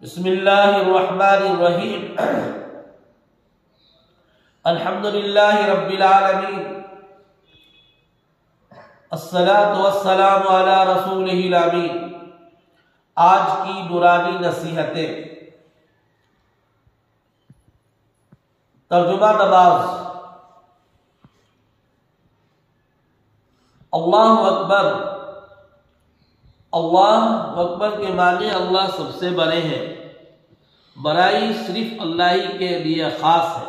बिस्मिल्लाहिर्रहमानिर्रहीम। अल्हम्दुलिल्लाहि रब्बिल आलमीन। अस्सलातु वस्सलामु अला रसूलिहिल अमीन। आज की नूरानी नसीहतें। तर्जुमा नमाज। अल्लाहु अकबर। अल्लाह अकबर के माने अल्लाह सबसे बड़े हैं। बड़ाई सिर्फ अल्लाह ही के लिए खास है।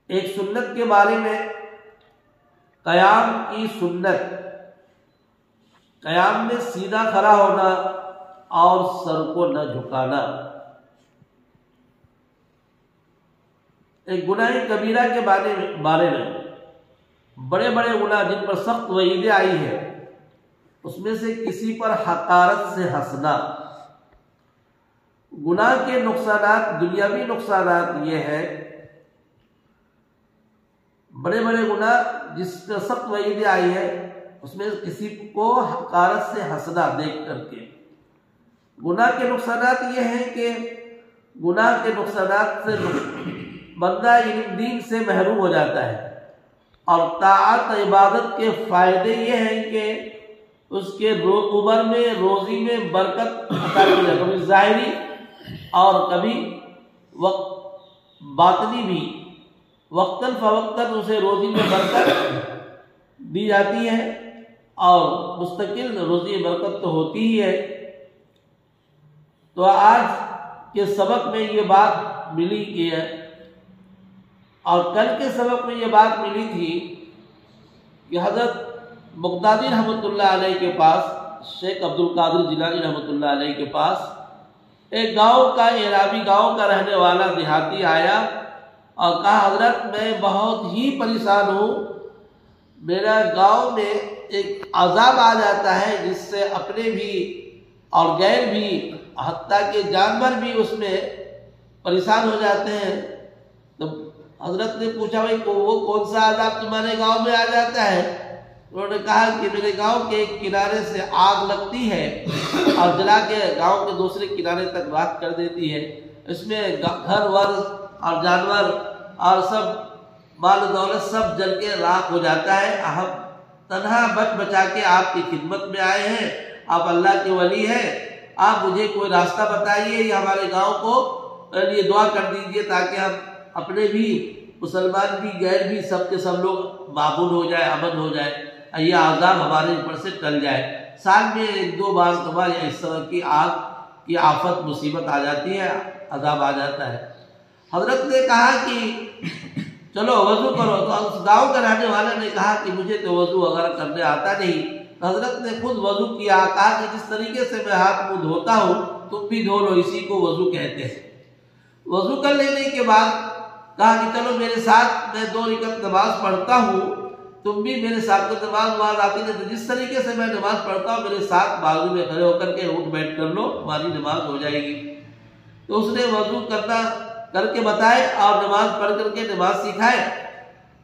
एक सुन्नत के बारे में, कयाम की सुन्नत, कयाम में सीधा खड़ा होना और सर को न झुकाना। एक गुनाह कबीरा के बारे में बड़े बड़े गुनाह जिन पर सख्त वईदें आई है, उसमें से किसी पर हकारत से हंसना। गुनाह के नुकसानात, दुनियावी नुकसानात ये है, बड़े बड़े गुनाह जिस पर सख्त वईदें आई है, उसमें किसी को हकारत से हंसना देख करके। गुनाह के नुकसानात ये हैं कि गुनाह के नुकसानात से बंदा दीन से महरूम हो जाता है। और ताअत इबादत के फायदे ये हैं कि उसके उम्र में, रोजी में बरकत अता की जाए, कभी ज़ाहिरी और कभी बातनी भी। वक्तन फवक्तन उसे रोजी में बरकत दी जाती है और मुस्तकिल रोजी में बरकत तो होती ही है। तो आज के सबक में ये बात मिली कि और कल के सबक में ये बात मिली थी कि हज़रत बगदादी रहमतुल्लाह अलैह के पास, शेख अब्दुल कादिर जिलानी रहमतुल्लाह अलैह के पास एक गांव का, एराबी गांव का रहने वाला देहाती आया और कहा, हजरत मैं बहुत ही परेशान हूँ, मेरा गांव में एक अजाब आ जाता है जिससे अपने भी और गैर भी, हत्ता के जानवर भी उसमें परेशान हो जाते हैं। तो हजरत ने पूछा, भाई वो कौन सा अजाब तुम्हारे गांव में आ जाता है? उन्होंने कहा कि मेरे गांव के एक किनारे से आग लगती है और जला के गांव के दूसरे किनारे तक राख कर देती है। इसमें घर वर और जानवर और सब माल दौलत सब जल के राख हो जाता है। हम तन्हा बच बचा के आपकी खिदमत में आए हैं, आप अल्लाह के वली हैं, आप मुझे कोई रास्ता बताइए या हमारे गांव को लिए दुआ कर दीजिए ताकि हम अपने भी, मुसलमान भी, गैर भी, सब के सब लोग मामून हो जाए, अमन हो जाए, यह आज़ाब हमारे ऊपर से टल जाए। साल में एक दो बार कबार इस तरह की आग की आफत मुसीबत आ जाती है, अजाब आ जाता है। हजरत ने कहा कि चलो वजू करो। तो उस गाँव के रहने वाले ने कहा कि मुझे तो वजू वगैरह करने आता नहीं। तो हजरत ने खुद वजू किया, कहा कि जिस तरीके से मैं हाथ मुँह धोता हूँ तुम भी धो लो, इसी को वजू कहते हैं। वजू कर लेने के बाद कहा कि चलो मेरे साथ, मैं 2 रकात नमाज पढ़ता हूँ, तुम भी मेरे साथ को नमाज आती है तो जिस तरीके से मैं नमाज पढ़ता हूँ मेरे साथ बाजू में खड़े होकर के उठ बैठ कर लो, हमारी नमाज हो जाएगी। तो उसने वजू करना करके बताए और नमाज पढ़ करके नमाज सिखाए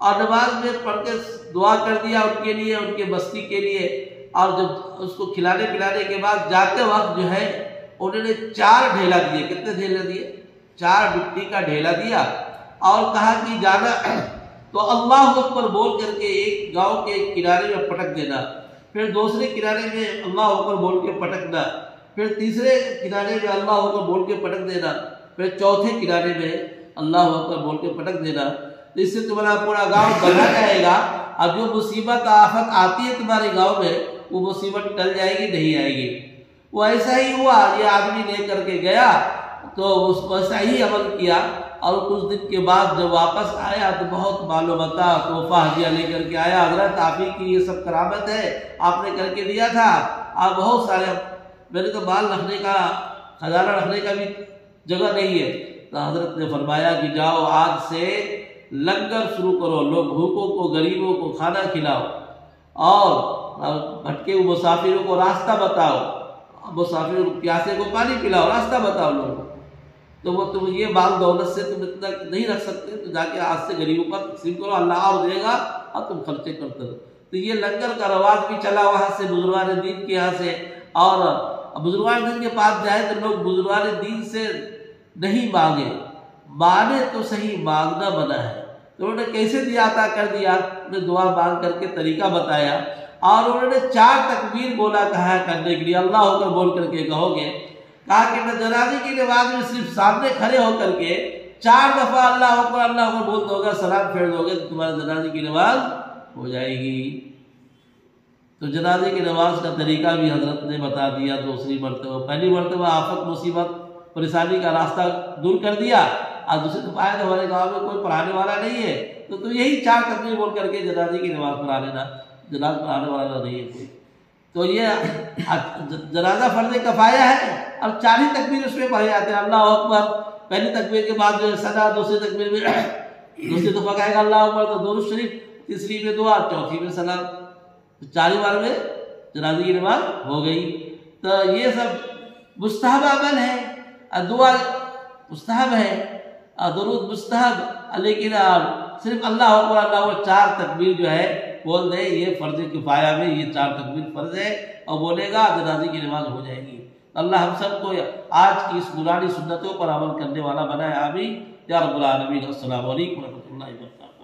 और नमाज में पढ़ के दुआ कर दिया उनके लिए, उनके बस्ती के लिए। और जब उसको खिलाने पिलाने के बाद जाते वक्त जो है उन्होंने 4 ढेला दिए। कितने ढेला दिए? 4 मिट्टी का ढेला दिया और कहा कि जाना तो अल्लाह अकबर बोल करके एक गांव के एक किनारे में पटक देना, फिर दूसरे किनारे में अल्लाह अकबर बोल के पटकना, फिर तीसरे किनारे में अल्लाह अकबर बोल के पटक देना, फिर चौथे किनारे में अल्लाह अकबर बोल के पटक देना। इससे तुम्हारा पूरा गांव बना जाएगा और जो मुसीबत आफत आती है तुम्हारे गांव में वो मुसीबत टल जाएगी, नहीं आएगी। वो ऐसा ही हुआ। ये आदमी लेकर के गया तो उसको ऐसा ही अमल किया और कुछ दिन के बाद जब वापस आया तो बहुत मालूमता तोहफा हदिया लेकर के आया। हजरत आप ही की ये सब करामत है, आपने करके दिया था। आप बहुत सारे, मेरे तो माल रखने का, खजाना रखने का भी जगह नहीं है। तो हजरत ने फरमाया कि जाओ आज से लंगर शुरू करो, लोग भूखों को, गरीबों को खाना खिलाओ और भटके मुसाफिरों को रास्ता बताओ, मुसाफिरों को प्यासे को पानी पिलाओ, रास्ता बताओ लोगों को। तो वो तुम ये माल दौलत से तुम इतना नहीं रख सकते, तो जाके आज से गरीबों का तकसीम करो, अल्लाह और देगा और तुम खर्चे करते रहो। तो ये लंगर का रवाज भी चला वहाँ से बुजुर्गान दीन के यहाँ से। और बुजुर्गान दीन के पास जाए तो लोग बुजुर्गान दीन से नहीं मांगे, माने तो सही, मांगना मना है। तो उन्होंने कैसे दिया था कर दिया, उन्होंने दुआ मांग करके तरीका बताया और उन्होंने 4 तकबीर बोला कहा करने के लिए। अल्लाह होकर बोल करके कहोगे, कहा कि मैं जनाजे की नमाज में सिर्फ सामने खड़े होकर के 4 दफा अल्लाह होकर बोल दोगे, सलाम फेर दोगे तो तुम्हारे जनाजे की नमाज हो जाएगी। तो जनाजे की नमाज का तरीका भी हजरत ने बता दिया। दूसरी मरतबा, पहली मरतबा आफत मुसीबत परेशानी का रास्ता दूर कर दिया और दूसरी दफा आया हमारे गांव में कोई पढ़ाने वाला नहीं है तो तुम यही 4 तकबीर बोल करके जनाजे की नमाज पढ़ा लेना, जनाजा पढ़ाने वाला नहीं है कोई। तो ये जनाजा फर्ज कफाया है और 4 ही तकबीर उसमें पढ़े जाते हैं। अल्लाह अकबर पहली तकबीर के बाद जो है सदा, दूसरी तकबीर में दूसरी दफा कहेगा अल्लाह अकबर तो दुरूद शरीफ, तीसरी में दुआ, चौथी में सलाम, तो 4 बार में जनाजे की नमाज हो गई। तो ये सब मुस्तहब अमल है, दुआ मुस्तहब है और दुरूद मुस्तहब, लेकिन सिर्फ अल्लाह अकबर 4 तकबीर जो है बोल दे, ये फर्ज किफाया में ये 4 तकबीर फर्ज है और बोलेगा जनाजे की नमाज हो जाएगी। अल्लाह हम सबको आज की इस पुरानी सुन्नतों पर अमल करने वाला बनाए, आमीन या रब्बुल आलमीन। अस्सलामु अलैकुम व रहमतुल्लाहि व बरकातहू।